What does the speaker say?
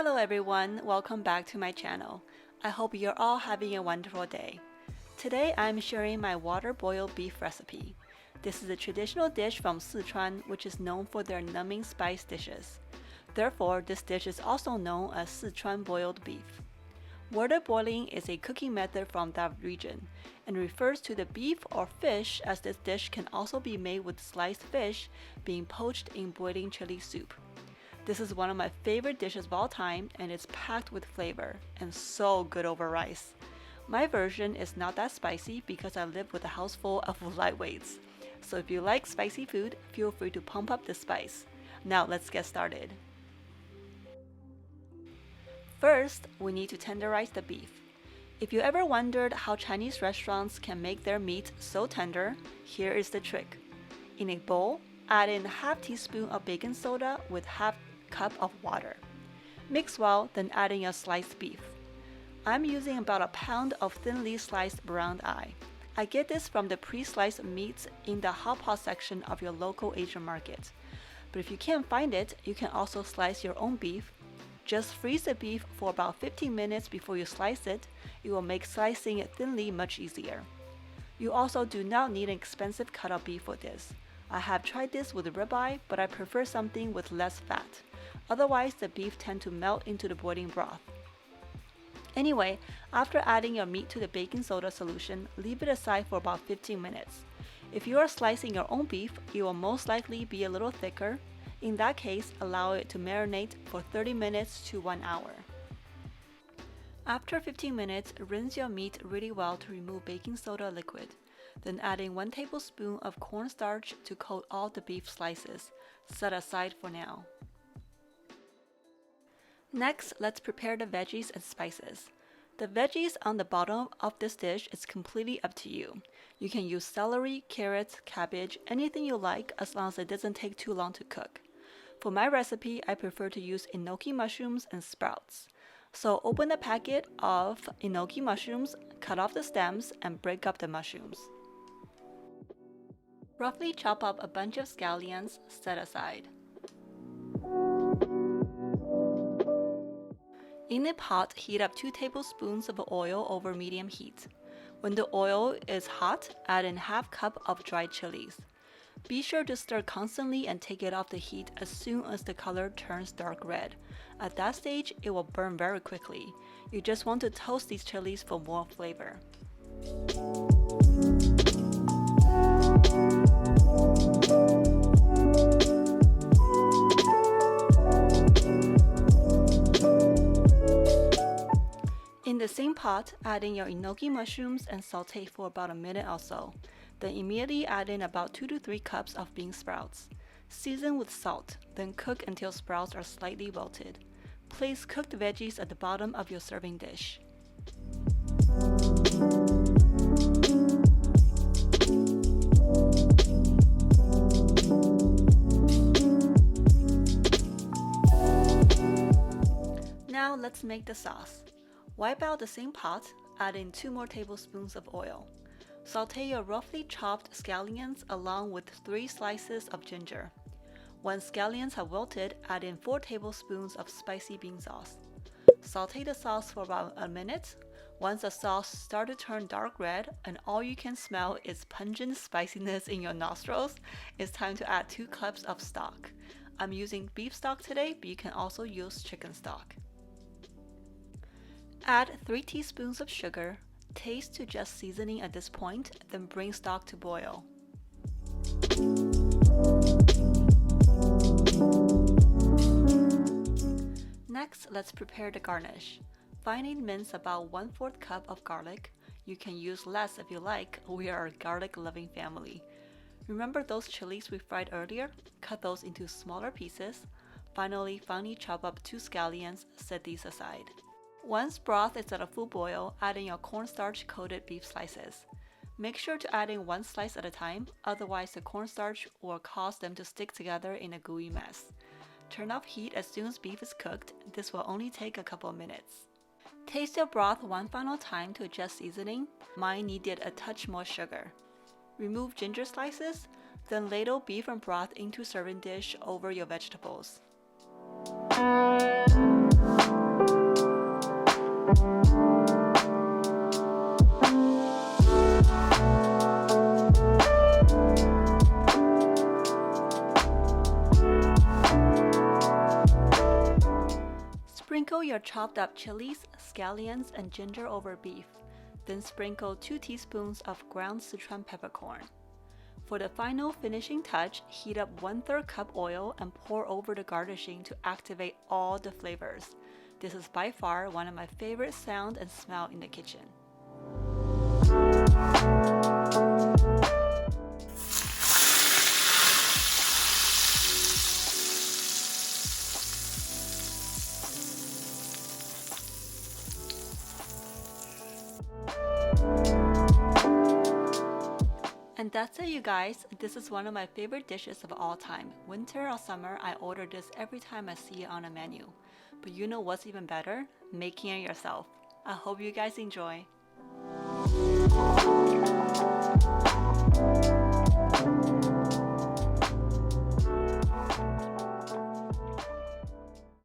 Hello everyone, welcome back to my channel. I hope you're all having a wonderful day. Today I'm sharing my water boiled beef recipe. This is a traditional dish from Sichuan which is known for their numbing spice dishes. Therefore, this dish is also known as Sichuan Boiled Beef. Water boiling is a cooking method from that region and refers to the beef or fish, as this dish can also be made with sliced fish being poached in boiling chili soup. This is one of my favorite dishes of all time, and it's packed with flavor and so good over rice. My version is not that spicy because I live with a house full of lightweights. So if you like spicy food, feel free to pump up the spice. Now let's get started. First, we need to tenderize the beef. If you ever wondered how Chinese restaurants can make their meat so tender, here is the trick. In a bowl, add in half teaspoon of baking soda with half cup of water. Mix well, then add in your sliced beef. I'm using about a pound of thinly sliced brown eye. I get this from the pre-sliced meats in the hot pot section of your local Asian market. But if you can't find it, you can also slice your own beef. Just freeze the beef for about 15 minutes before you slice it. It will make slicing it thinly much easier. You also do not need an expensive cut of beef for this. I have tried this with ribeye, but I prefer something with less fat. Otherwise, the beef tends to melt into the boiling broth. Anyway, after adding your meat to the baking soda solution, leave it aside for about 15 minutes. If you are slicing your own beef, it will most likely be a little thicker. In that case, allow it to marinate for 30 minutes to 1 hour. After 15 minutes, rinse your meat really well to remove baking soda liquid. Then add in 1 tablespoon of cornstarch to coat all the beef slices. Set aside for now. Next, let's prepare the veggies and spices. The veggies on the bottom of this dish is completely up to you. You can use celery, carrots, cabbage, anything you like as long as it doesn't take too long to cook. For my recipe, I prefer to use enoki mushrooms and sprouts. So open the packet of enoki mushrooms, cut off the stems, and break up the mushrooms. Roughly chop up a bunch of scallions, set aside. In a pot, heat up 2 tablespoons of oil over medium heat. When the oil is hot, add in half cup of dried chilies. Be sure to stir constantly and take it off the heat as soon as the color turns dark red. At that stage, it will burn very quickly. You just want to toast these chilies for more flavor. In the same pot, add in your enoki mushrooms and saute for about a minute or so. Then immediately add in about 2 to 3 cups of bean sprouts. Season with salt, then cook until sprouts are slightly wilted. Place cooked veggies at the bottom of your serving dish. Now let's make the sauce. Wipe out the same pot, add in 2 more tablespoons of oil. Saute your roughly chopped scallions along with 3 slices of ginger. Once scallions have wilted, add in 4 tablespoons of spicy bean sauce. Saute the sauce for about a minute. Once the sauce starts to turn dark red and all you can smell is pungent spiciness in your nostrils, it's time to add 2 cups of stock. I'm using beef stock today, but you can also use chicken stock. Add 3 teaspoons of sugar, taste to just seasoning at this point, then bring stock to boil. Next, let's prepare the garnish. Finely mince about 1/4 cup of garlic. You can use less if you like, we are a garlic-loving family. Remember those chilies we fried earlier? Cut those into smaller pieces. Finally, finely chop up 2 scallions, set these aside. Once broth is at a full boil, add in your cornstarch-coated beef slices. Make sure to add in 1 slice at a time, otherwise the cornstarch will cause them to stick together in a gooey mess. Turn off heat as soon as beef is cooked. This will only take a couple of minutes. Taste your broth one final time to adjust seasoning. Mine needed a touch more sugar. Remove ginger slices, then ladle beef and broth into serving dish over your vegetables. Sprinkle your chopped up chilies, scallions, and ginger over beef. Then sprinkle 2 teaspoons of ground Sichuan peppercorn. For the final finishing touch, heat up 1/3 cup oil and pour over the garnishing to activate all the flavors. This is by far one of my favorite sound and smell in the kitchen. And that's it, you guys. This is one of my favorite dishes of all time. Winter or summer, I order this every time I see it on a menu. But you know what's even better? Making it yourself. I hope you guys enjoy.